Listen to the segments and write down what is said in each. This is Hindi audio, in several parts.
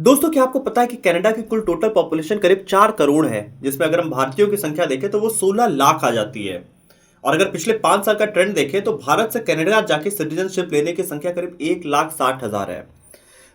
दोस्तों, क्या आपको पता है कि कनाडा की कुल टोटल पॉपुलेशन करीब 4 करोड़ है, जिसमें अगर हम भारतीयों की संख्या देखें तो वो 16 लाख आ जाती है। और अगर पिछले 5 साल का ट्रेंड देखें तो भारत से कनाडा जाके सिटीजनशिप लेने की संख्या करीब 1,60,000 है।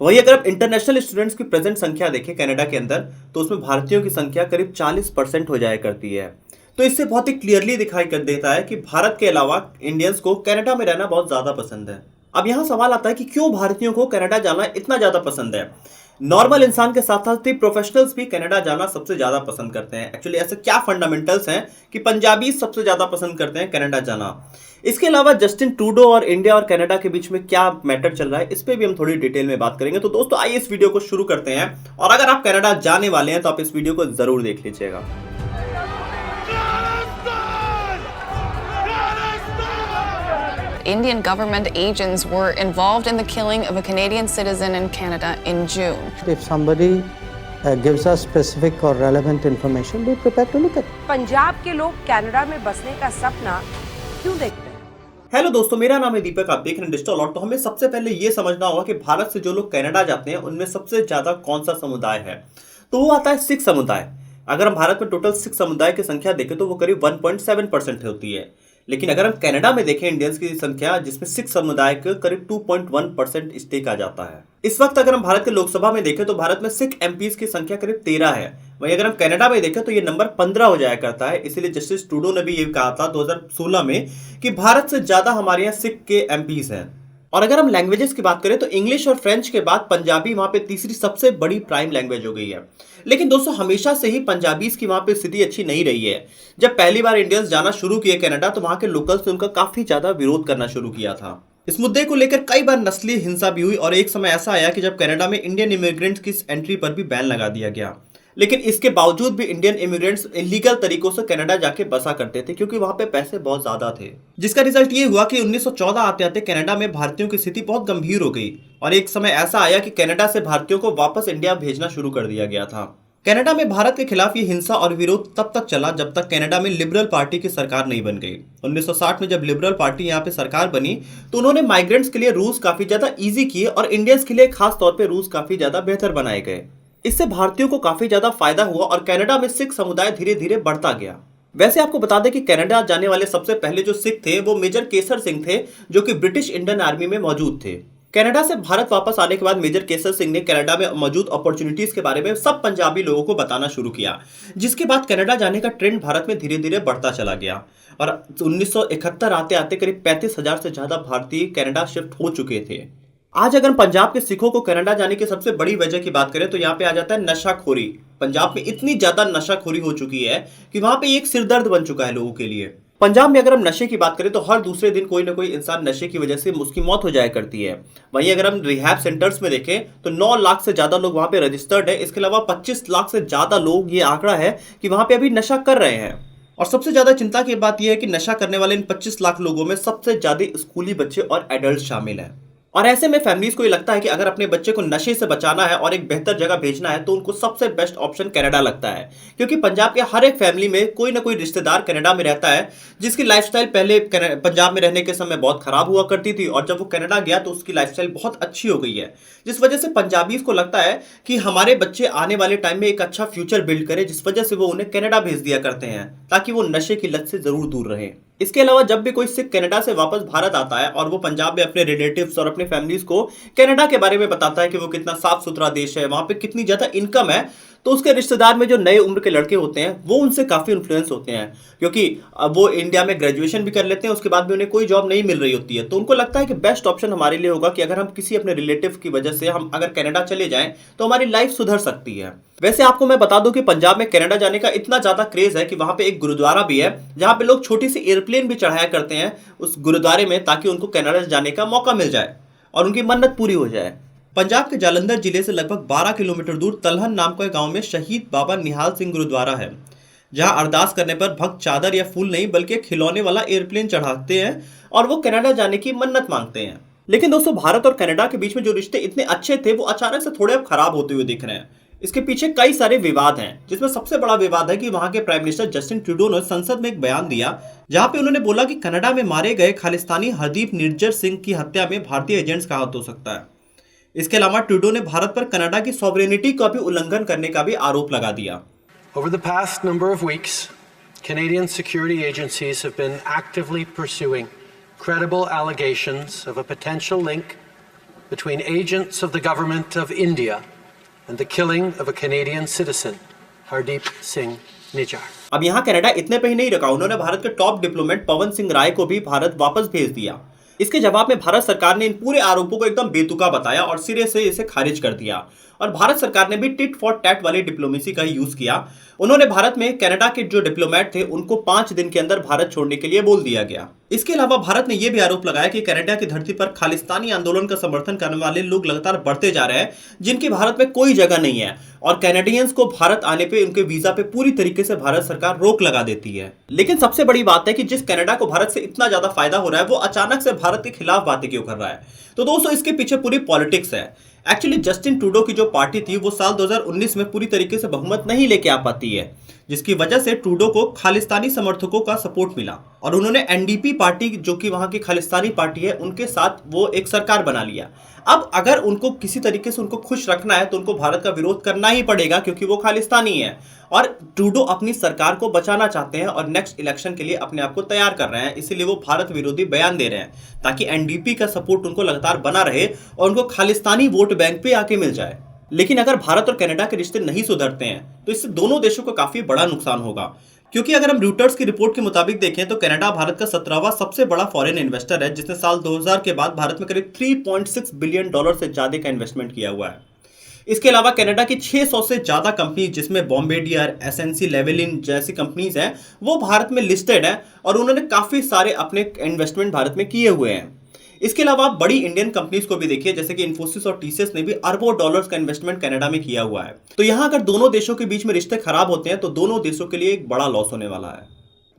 वहीं अगर आप इंटरनेशनल स्टूडेंट्स की प्रेजेंट संख्या देखें कनाडा के अंदर, तो उसमें भारतीयों की संख्या करीब 40% हो जाया करती है। तो इससे बहुत ही क्लियरली दिखाई कर देता है कि भारत के अलावा इंडियंस को कनाडा में रहना बहुत ज्यादा पसंद है। अब यहाँ सवाल आता है कि क्यों भारतीयों को कनाडा जाना इतना ज्यादा पसंद है। नॉर्मल इंसान के साथ साथ ही प्रोफेशनल्स भी कनाडा जाना सबसे ज्यादा पसंद करते हैं। एक्चुअली ऐसे क्या फंडामेंटल्स हैं कि पंजाबी सबसे ज्यादा पसंद करते हैं कनाडा जाना। इसके अलावा जस्टिन ट्रूडो और इंडिया और कनाडा के बीच में क्या मैटर चल रहा है, इस पे भी हम थोड़ी डिटेल में बात करेंगे। तो दोस्तों, आइए इस वीडियो को शुरू करते हैं। और अगर आप कनाडा जाने वाले हैं तो आप इस वीडियो को जरूर देख लीजिएगा। Indian government agents were involved in the killing of a Canadian citizen in Canada in June. If somebody gives us specific or relevant information, we're prepared to look at it. Punjab के लोग कनाडा में बसने का सपना क्यों देखते हैं? हेलो दोस्तों, मेरा नाम है दीपक, आप देख रहे हैं डिजिटल अलर्ट। तो हमें सबसे पहले ये समझना होगा कि भारत से जो लोग कनाडा जाते हैं उनमें सबसे ज्यादा कौन सा समुदाय है। तो वो आता है सिख समुदाय। अगर हम भारत में टोटल सिख समुदाय की संख्या देखें तो वो करीब 1.7% होती है। लेकिन अगर हम कनाडा में देखें इंडियंस की संख्या, जिसमें सिख समुदाय का करीब 2.1% स्टेक आ जाता है। इस वक्त अगर हम भारत के लोकसभा में देखें तो भारत में सिख एमपीज की संख्या करीब 13 है। वहीं अगर हम कनाडा में देखें तो ये नंबर 15 हो जाया करता है। इसीलिए जस्टिस ट्रूडो ने भी ये कहा था 2016 में कि भारत से ज्यादा हमारे यहाँ सिख के एमपीज हैं। और अगर हम लैंग्वेजेस की बात करें तो इंग्लिश और फ्रेंच के बाद पंजाबी वहां पे तीसरी सबसे बड़ी प्राइम लैंग्वेज हो गई है। लेकिन दोस्तों, हमेशा से ही पंजाबीज की वहां पे स्थिति अच्छी नहीं रही है। जब पहली बार इंडियंस जाना शुरू किए कनाडा तो वहां के लोकल्स ने उनका काफी ज्यादा विरोध करना शुरू किया था। इस मुद्दे को लेकर कई बार नस्लीय हिंसा भी हुई और एक समय ऐसा आया कि जब कनाडा में इंडियन इमिग्रेंट्स की एंट्री पर भी बैन लगा दिया गया। लेकिन इसके बावजूद भी इंडियन इमिग्रेंट्स इलीगल तरीकों से कनाडा जाके बसा करते थे, क्योंकि वहां पे पैसे बहुत ज्यादा थे। जिसका रिजल्ट ये हुआ कि 1914 आते आते कनाडा में भारतीयों की स्थिति बहुत गंभीर हो गई और एक समय ऐसा आया कि कनाडा से भारतीयों को वापस इंडिया भेजना शुरू कर दिया गया था। कनाडा में भारत के खिलाफ ये हिंसा और विरोध तब तक चला जब तक कनाडा में लिबरल पार्टी की सरकार नहीं बन गई। 1960 में जब लिबरल पार्टी यहाँ पे सरकार बनी तो उन्होंने माइग्रेंट्स के लिए रूल्स काफी ज्यादा इजी किए और इंडियंस के लिए खास तौर पे रूल्स काफी ज्यादा बेहतर बनाए गए। इससे भारतीयों को काफी ज्यादा फायदा हुआ और कनाडा में सिख समुदाय धीरे धीरे बढ़ता गया। वैसे आपको बता दें कि कनाडा जाने वाले सबसे पहले जो सिख थे वो मेजर केसर सिंह थे, जो कि ब्रिटिश इंडियन आर्मी में मौजूद थे। कनाडा से भारत वापस आने के बाद मेजर केसर सिंह ने कनाडा में मौजूद अपॉर्चुनिटीज के बारे में सब पंजाबी लोगों को बताना शुरू किया, जिसके बाद कनाडा जाने का ट्रेंड भारत में धीरे धीरे बढ़ता चला गया। और 1971 आते आते करीब 35,000 से ज्यादा भारतीय कनाडा शिफ्ट हो चुके थे। आज अगर पंजाब के सिखों को कनाडा जाने की सबसे बड़ी वजह की बात करें तो यहाँ पे आ जाता है नशाखोरी। पंजाब में इतनी ज्यादा नशाखोरी हो चुकी है कि वहां पे एक सिरदर्द बन चुका है लोगों के लिए। पंजाब में अगर हम नशे की बात करें तो हर दूसरे दिन कोई ना कोई इंसान नशे की वजह से उसकी मौत हो जाया करती है। वहीं अगर हम रिहैब सेंटर्स में देखें तो 9 लाख से ज्यादा लोग वहां पे रजिस्टर्ड है। इसके अलावा 25 लाख से ज्यादा लोग, ये आंकड़ा है कि वहां पे अभी नशा कर रहे हैं। और सबसे ज्यादा चिंता की बात यह है कि नशा करने वाले इन 25 लाख लोगों में सबसे ज्यादा स्कूली बच्चे और एडल्ट शामिल हैं। और ऐसे में फैमिलीज को ये लगता है कि अगर अपने बच्चे को नशे से बचाना है और एक बेहतर जगह भेजना है तो उनको सबसे बेस्ट ऑप्शन कनाडा लगता है, क्योंकि पंजाब के हर एक फैमिली में कोई ना कोई रिश्तेदार कनाडा में रहता है जिसकी लाइफस्टाइल पहले पंजाब में रहने के समय बहुत खराब हुआ करती थी और जब वो कनाडा गया तो उसकी लाइफस्टाइल बहुत अच्छी हो गई है। जिस वजह से पंजाबीज को लगता है कि हमारे बच्चे आने वाले टाइम में एक अच्छा फ्यूचर बिल्ड करें, जिस वजह से वो उन्हें कनाडा भेज दिया करते हैं ताकि वो नशे की लत से जरूर दूर रहे। इसके अलावा जब भी कोई सिख कनाडा से वापस भारत आता है और वो पंजाब में अपने रिलेटिव्स और अपने फैमिलीज को कनाडा के बारे में बताता है कि वो कितना साफ सुथरा देश है, वहां पे कितनी ज्यादा इनकम है, तो उसके रिश्तेदार में जो नए उम्र के लड़के होते हैं वो उनसे काफी इन्फ्लुएंस होते हैं, क्योंकि अब वो इंडिया में ग्रेजुएशन भी कर लेते हैं, उसके बाद भी उन्हें कोई जॉब नहीं मिल रही होती है। तो उनको लगता है कि बेस्ट ऑप्शन हमारे लिए होगा कि अगर हम किसी अपने रिलेटिव की वजह से हम अगर कनाडा चले जाएं तो हमारी लाइफ सुधर सकती है। वैसे आपको मैं बता दूं कि पंजाब में कनाडा जाने का इतना ज्यादा क्रेज है कि वहां पे एक गुरुद्वारा भी है जहां पे लोग छोटी सी एयरप्लेन भी चढ़ाया करते हैं उस गुरुद्वारे में, ताकि उनको कनाडा जाने का मौका मिल जाए और उनकी मन्नत पूरी हो जाए। पंजाब के जालंधर जिले से लगभग 12 किलोमीटर दूर तलहन नाम के गांव में शहीद बाबा निहाल सिंह गुरुद्वारा है, जहां अरदास करने पर भक्त चादर या फूल नहीं बल्कि खिलौने वाला एयरप्लेन चढ़ाते हैं और वो कनाडा जाने की मन्नत मांगते हैं। लेकिन दोस्तों, भारत और कनाडा के बीच में जो रिश्ते इतने अच्छे थे वो अचानक से थोड़े अब खराब होते हुए दिख रहे हैं। इसके पीछे कई सारे विवाद हैं, जिसमें सबसे बड़ा विवाद है कि वहां के प्राइम मिनिस्टर जस्टिन ट्रूडो ने संसद में एक बयान दिया जहां पे उन्होंने बोला कि कनाडा में मारे गए खालिस्तानी हरदीप निर्जर सिंह की हत्या में भारतीय एजेंट्स का हाथ हो सकता है। इसके अलावा ट्रूडो ने भारत पर कनाडा की सॉवरेनिटी का भी उल्लंघन करने का भी आरोप लगा दिया। Over the past number of weeks, Canadian security agencies have been actively pursuing credible allegations of a potential link between agents of the government of India and the killing of a Canadian citizen, Hardeep Singh Nijjar. अब यहाँ कनाडा इतने पे ही नहीं रखा, उन्होंने भारत के टॉप डिप्लोमेट पवन सिंह राय को भी भारत वापस भेज दिया। इसके जवाब में भारत सरकार ने इन पूरे आरोपों को एकदम बेतुका बताया और सिरे से इसे खारिज कर दिया। और भारत सरकार ने भी टिट फॉर टैट वाली डिप्लोमेसी का ही यूज किया। उन्होंने भारत में कनाडा के जो डिप्लोमेट थे उनको 5 दिन के अंदर भारत छोड़ने के लिए बोल दिया गया। इसके अलावा भारत ने यह भी आरोप लगाया कि कनाडा की धरती पर खालिस्तानी आंदोलन का समर्थन करने वाले लोग लगातार बढ़ते जा रहे हैं, जिनकी भारत में कोई जगह नहीं है, और कैनेडियंस को भारत आने पे उनके वीजा पे पूरी तरीके से भारत सरकार रोक लगा देती है। लेकिन सबसे बड़ी बात है कि जिस कनाडा को भारत से इतना ज्यादा फायदा हो रहा है वो अचानक से भारत के खिलाफ बातें क्यों कर रहा है। तो दोस्तों, इसके पीछे पूरी पॉलिटिक्स है। एक्चुअली जस्टिन ट्रूडो की जो पार्टी थी वो साल 2019 में पूरी तरीके से बहुमत नहीं लेके आ पाती है, जिसकी वजह से ट्रूडो को खालिस्तानी समर्थकों का सपोर्ट मिला और उन्होंने एनडीपी पार्टी, जो कि वहां की खालिस्तानी पार्टी है, उनके साथ वो एक सरकार बना लिया। अब अगर उनको किसी तरीके से उनको खुश रखना है तो उनको भारत का विरोध करना ही पड़ेगा, क्योंकि वो खालिस्तानी है और ट्रूडो अपनी सरकार को बचाना चाहते हैं और नेक्स्ट इलेक्शन के लिए अपने आप को तैयार कर रहे हैं। इसीलिए वो भारत विरोधी बयान दे रहे हैं ताकि एनडीपी का सपोर्ट उनको लगातार बना रहे और उनको खालिस्तानी वोट बैंक पे आके मिल जाए। लेकिन अगर भारत और कनाडा के रिश्ते नहीं सुधरते हैं तो इससे दोनों देशों को काफी बड़ा नुकसान होगा, क्योंकि अगर हम रूटर्स की रिपोर्ट के मुताबिक देखें तो कनाडा भारत का 17वां सबसे बड़ा फॉरेन इन्वेस्टर है, जिसने साल 2000 के बाद भारत में करीब $3.6 बिलियन से ज्यादा का इन्वेस्टमेंट किया हुआ है। इसके अलावा कनाडा की 600 से ज्यादा कंपनी, जिसमें बॉम्बेडियर, एसएनसी लेवेलिन जैसी कंपनीज हैं, वो भारत में लिस्टेड है और उन्होंने काफी सारे अपने इन्वेस्टमेंट भारत में किए हुए हैं। इसके अलावा आप बड़ी इंडियन कंपनीज को भी देखिए, जैसे कि इन्फोसिस और टीसीएस ने भी अरबों डॉलर्स का इन्वेस्टमेंट कनाडा में किया हुआ है। तो यहाँ अगर दोनों देशों के बीच में रिश्ते खराब होते हैं तो दोनों देशों के लिए एक बड़ा लॉस होने वाला है।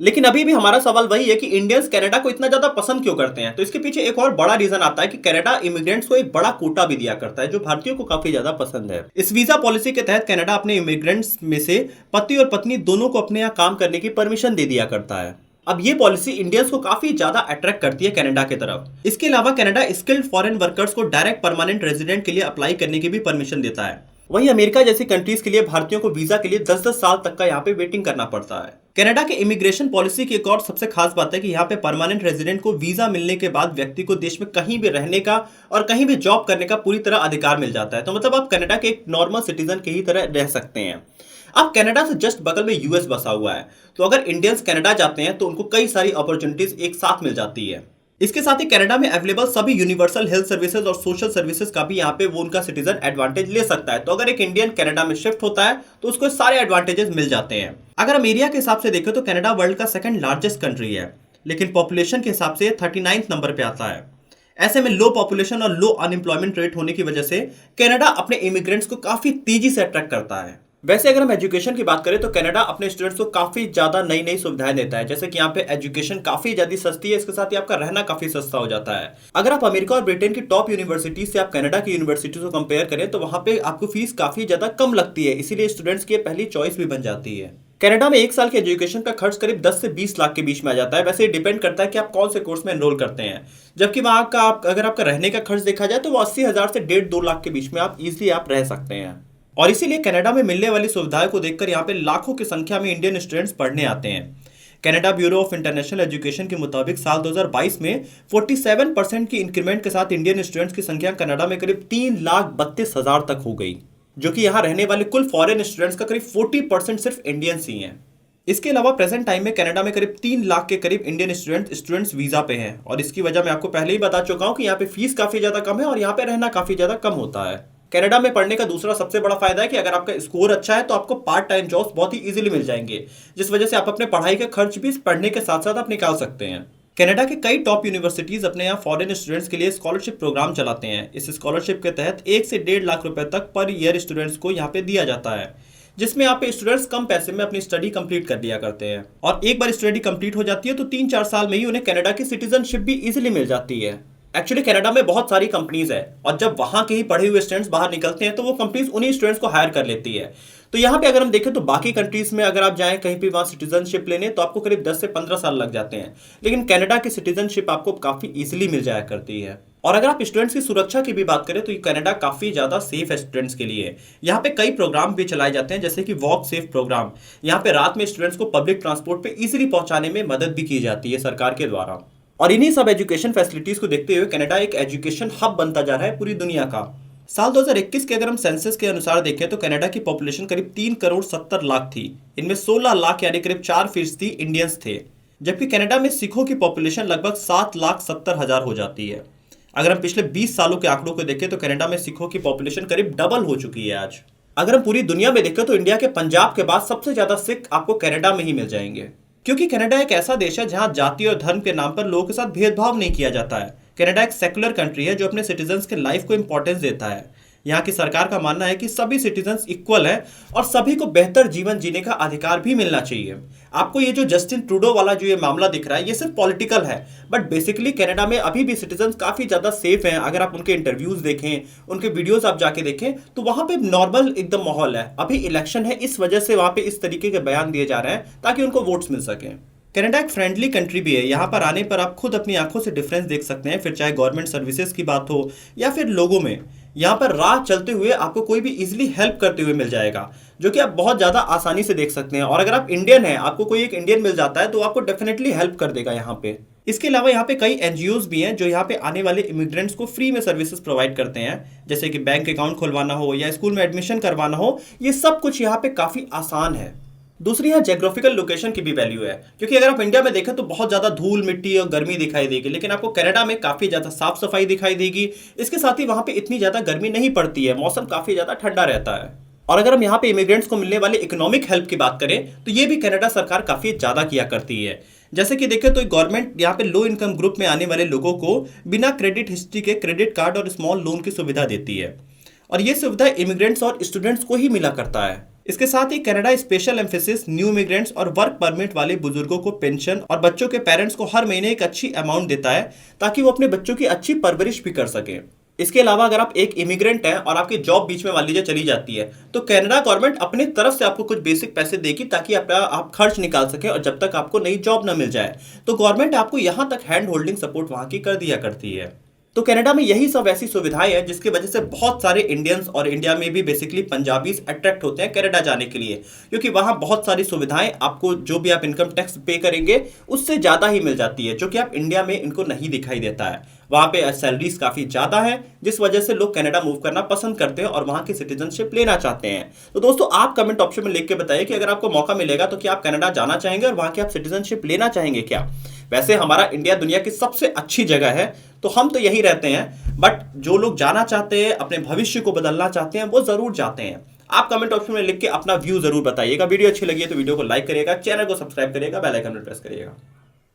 लेकिन अभी भी हमारा सवाल वही है कि इंडियंस कनाडा को इतना ज्यादा पसंद क्यों करते हैं। तो इसके पीछे एक और बड़ा रीजन आता है कि कनाडा इमिग्रेंट्स को एक बड़ा कोटा भी दिया करता है, जो भारतीयों को काफी ज्यादा पसंद है। इस वीजा पॉलिसी के तहत कनाडा अपने इमिग्रेंट्स में से पति और पत्नी दोनों को अपने यहाँ काम करने की परमिशन दे दिया करता है। अब ये पॉलिसी इंडियंस को काफी ज्यादा अट्रैक्ट करती है कनाडा की तरफ। इसके अलावा कनाडा स्किल्ड फॉरेन वर्कर्स को डायरेक्ट परमानेंट रेजिडेंट के लिए अप्लाई करने की भी परमिशन देता है। वहीं अमेरिका जैसी कंट्रीज के लिए भारतीयों को वीजा के लिए 10-10 साल तक का यहाँ पे वेटिंग करना पड़ता है। कनाडा के इमिग्रेशन पॉलिसी की एक और सबसे खास बात है कि यहाँ पे परमानेंट रेजिडेंट को वीजा मिलने के बाद व्यक्ति को देश में कहीं भी रहने का और कहीं भी जॉब करने का पूरी तरह अधिकार मिल जाता है। तो मतलब आप कनाडा के एक नॉर्मल सिटीजन की ही तरह रह सकते हैं। अब कनाडा से जस्ट बगल में यूएस बसा हुआ है, तो अगर इंडियंस कनाडा जाते हैं तो उनको कई सारी अपॉर्चुनिटीज एक साथ मिल जाती है। इसके साथ ही कनाडा में अवेलेबल सभी यूनिवर्सल हेल्थ सर्विसेज और सोशल सर्विसेज का भी यहाँ पे वो उनका सिटीजन एडवांटेज ले सकता है। तो अगर एक इंडियन कनाडा में शिफ्ट होता है तो उसको सारे एडवांटेजेस मिल जाते हैं। अगर हम एरिया के हिसाब से देखें तो कनाडा वर्ल्ड का 2nd लार्जेस्ट कंट्री है, लेकिन पॉपुलेशन के हिसाब से 39th नंबर पे आता है। ऐसे में लो पॉपुलेशन और लो अनएम्प्लॉयमेंट रेट होने की वजह से कनाडा अपने इमिग्रेंट्स को काफी तेजी से अट्रैक्ट करता है। वैसे अगर हम एजुकेशन की बात करें तो कनाडा अपने स्टूडेंट्स को काफी ज्यादा नई नई सुविधाएं देता है, जैसे कि यहाँ पे एजुकेशन काफी ज्यादा सस्ती है, इसके साथ ही आपका रहना काफी सस्ता हो जाता है। अगर आप अमेरिका और ब्रिटेन की टॉप यूनिवर्सिटी से आप कनाडा की यूनिवर्सिटी को कंपेयर करें तो वहां पे आपको फीस काफी ज्यादा कम लगती है, इसीलिए स्टूडेंट्स की पहली चॉइस भी बन जाती है। कनाडा में 1 साल के एजुकेशन का खर्च करीब 10 से 20 लाख के बीच में आ जाता है। वैसे डिपेंड करता है कि आप कौन से कोर्स में एनरोल करते हैं, जबकि वहां का अगर आपका रहने का खर्च देखा जाए तो वो 80,000 से 1.5-2 लाख के बीच में आप इजिली आप रह सकते हैं। और इसीलिए कनाडा में मिलने वाली सुविधाओं को देखकर यहाँ पे लाखों की संख्या में इंडियन स्टूडेंट्स पढ़ने आते हैं। Canada bureau of international education के मुताबिक साल 2022 में 47% की इंक्रीमेंट के साथ इंडियन स्टूडेंट्स की संख्या कनाडा में करीब 3,32,000 तक हो गई, जो कि यहाँ रहने वाले कुल फॉरेन स्टूडेंट्स का करीब 40% सिर्फ इंडियंस ही हैं। इसके अलावा प्रेजेंट टाइम में कनाडा में करीब 3 लाख के करीब इंडियन स्टूडेंट्स वीजा पे हैं, और इसकी वजह मैं आपको पहले ही बता चुका हूँ कि यहाँ पे फीस काफी ज्यादा कम है और यहाँ पे रहना काफी ज्यादा कम होता है। कनाडा में पढ़ने का दूसरा सबसे बड़ा फायदा है कि अगर आपका स्कोर अच्छा है तो आपको पार्ट टाइम जॉब्स बहुत ही इजीली मिल जाएंगे, जिस वजह से आप अपने पढ़ाई के खर्च भी पढ़ने के साथ साथ आप निकाल सकते हैं। कनाडा के कई टॉप यूनिवर्सिटीज अपने यहाँ फॉरेन स्टूडेंट्स के लिए स्कॉलरशिप प्रोग्राम चलाते हैं। इस स्कॉलरशिप के तहत 1 से 1.5 लाख रुपए तक पर ईयर स्टूडेंट्स को यहाँ पे दिया जाता है, जिसमें यहाँ पे स्टूडेंट्स कम पैसे में अपनी स्टडी कंप्लीट कर लिया करते हैं। और एक बार स्टडी कंप्लीट हो जाती है तो 3-4 साल में ही उन्हें कनाडा की सिटीजनशिप भी इजीली मिल जाती है। एक्चुअली कनाडा में बहुत सारी कंपनीज है और जब वहां के ही पढ़े हुए स्टूडेंट्स बाहर निकलते हैं तो वो कंपनीज उन्हीं स्टूडेंट्स को हायर कर लेती है। तो यहाँ पे अगर हम देखें तो बाकी कंट्रीज में अगर आप जाएं कहीं पे वहाँ सिटीजनशिप लेने तो आपको करीब 10 से 15 साल लग जाते हैं, लेकिन कनाडा की सिटीजनशिप आपको काफी इजीली मिल जाया करती है। और अगर आप स्टूडेंट्स की सुरक्षा की भी बात करें तो कनाडा काफी ज्यादा सेफ है स्टूडेंट्स के लिए। यहाँ पे कई प्रोग्राम भी चलाए जाते हैं जैसे कि वॉक सेफ प्रोग्राम। यहाँ पे रात में स्टूडेंट्स को पब्लिक ट्रांसपोर्ट पे इजीली पहुंचाने में मदद भी की जाती है सरकार के द्वारा। और इन्हीं सब एजुकेशन फैसिलिटीज को देखते हुए कनाडा एक एजुकेशन हब बनता जा रहा है पूरी दुनिया का। साल 2021 के अगर हम सेंसस के अनुसार देखें तो कनाडा की पॉपुलेशन करीब 3,70,00,000 थी। इनमें 16 लाख यानी करीब 4% इंडियंस थे, जबकि कनाडा में सिखों की पॉपुलेशन लगभग 7,70,000 हो जाती है। अगर हम पिछले 20 सालों के आंकड़ों को देखें तो कनाडा में सिखों की पॉपुलेशन करीब डबल हो चुकी है आज। अगर हम पूरी दुनिया में देखें तो इंडिया के पंजाब के बाद सबसे ज्यादा सिख आपको कनाडा में ही मिल जाएंगे, क्योंकि कनाडा एक ऐसा देश है जहां जाति और धर्म के नाम पर लोगों के साथ भेदभाव नहीं किया जाता है। कनाडा एक सेकुलर कंट्री है जो अपने सिटीजन्स के लाइफ को इंपॉर्टेंस देता है। यहाँ की सरकार का मानना है कि सभी सिटीजन्स इक्वल हैं और सभी को बेहतर जीवन जीने का अधिकार भी मिलना चाहिए। आपको ये जो जस्टिन ट्रूडो वाला जो ये मामला दिख रहा है ये सिर्फ पॉलिटिकल है, बट बेसिकली कनाडा में अभी भी सिटीजन्स काफी ज्यादा सेफ हैं। अगर आप उनके इंटरव्यूज देखें, उनके वीडियोस आप जाके देखें तो वहां पे नॉर्मल एकदम माहौल है। अभी इलेक्शन है, इस वजह से वहां पे इस तरीके के बयान दिए जा रहे हैं ताकि उनको वोट्स मिल सकें। कनाडा एक फ्रेंडली कंट्री भी है। यहाँ पर आने पर आप खुद अपनी आंखों से डिफरेंस देख सकते हैं, फिर चाहे गवर्नमेंट सर्विसेज की बात हो या फिर लोगों में। यहाँ पर राह चलते हुए आपको कोई भी इजीली हेल्प करते हुए मिल जाएगा, जो कि आप बहुत ज़्यादा आसानी से देख सकते हैं। और अगर आप इंडियन हैं, आपको कोई एक इंडियन मिल जाता है तो आपको डेफिनेटली हेल्प कर देगा यहाँ पे। इसके अलावा यहाँ पे कई एनजीओज भी हैं जो यहाँ पे आने वाले इमिग्रेंट्स को फ्री में सर्विसेज प्रोवाइड करते हैं, जैसे कि बैंक अकाउंट खुलवाना हो या स्कूल में एडमिशन करवाना हो। ये सब कुछ यहाँ पे काफ़ी आसान है। दूसरी है ज्योग्राफिकल लोकेशन की भी वैल्यू है, क्योंकि अगर आप इंडिया में देखें तो बहुत ज्यादा धूल मिट्टी और गर्मी दिखाई देगी, लेकिन आपको कनाडा में काफी ज्यादा साफ सफाई दिखाई देगी। इसके साथ ही वहां पे इतनी ज्यादा गर्मी नहीं पड़ती है, मौसम काफी ज्यादा ठंडा रहता है। और अगर हम यहाँ पे इमिग्रेंट्स को मिलने वाले इकोनॉमिक हेल्प की बात करें तो ये भी कनाडा सरकार काफी ज्यादा किया करती है। जैसे कि देखें तो गवर्नमेंट यहाँ पे लो इनकम ग्रुप में आने वाले लोगों को बिना क्रेडिट हिस्ट्री के क्रेडिट कार्ड और स्मॉल लोन की सुविधा देती है, और ये सुविधा इमिग्रेंट्स और स्टूडेंट्स को ही मिला करता है। इसके साथ ही Canada special emphasis new immigrants और वर्क परमिट वाले बुजुर्गों को पेंशन और बच्चों के पेरेंट्स को हर महीने एक अच्छी अमाउंट देता है ताकि वो अपने बच्चों की अच्छी परवरिश भी कर सके। इसके अलावा अगर आप एक इमिग्रेंट हैं और आपकी जॉब बीच में मान लीजिए चली जाती है तो कनाडा गवर्नमेंट अपनी तरफ से आपको कुछ बेसिक पैसे देगी ताकि आप खर्च निकाल सके, और जब तक आपको नई जॉब न मिल जाए तो गवर्नमेंट आपको यहाँ तक हैंड होल्डिंग सपोर्ट वहाँ की कर दिया करती है। तो कनाडा में यही सब ऐसी सुविधाएं हैं जिसकी वजह से बहुत सारे इंडियंस और इंडिया में भी बेसिकली पंजाबीज अट्रैक्ट होते हैं कनाडा जाने के लिए, क्योंकि वहां बहुत सारी सुविधाएं आपको जो भी आप इनकम टैक्स पे करेंगे उससे ज़्यादा ही मिल जाती है, जो कि आप इंडिया में इनको नहीं दिखाई देता है। वहाँ पे सैलरीज काफ़ी ज़्यादा है, जिस वजह से लोग कनाडा मूव करना पसंद करते हैं और वहाँ की सिटीजनशिप लेना चाहते हैं। तो दोस्तों आप कमेंट ऑप्शन में लिख के बताइए कि अगर आपको मौका मिलेगा तो क्या आप कनाडा जाना चाहेंगे और वहाँ की आप सिटीजनशिप लेना चाहेंगे क्या? वैसे हमारा इंडिया दुनिया की सबसे अच्छी जगह है, तो हम तो यही रहते हैं, बट जो लोग जाना चाहते हैं, अपने भविष्य को बदलना चाहते हैं, वो जरूर जाते हैं। आप कमेंट ऑप्शन में लिख के अपना व्यू जरूर बताइएगा। वीडियो अच्छी लगी है तो वीडियो को लाइक करिएगा, चैनल को सब्सक्राइब करिएगा, बेल आइकन प्रेस करिएगा।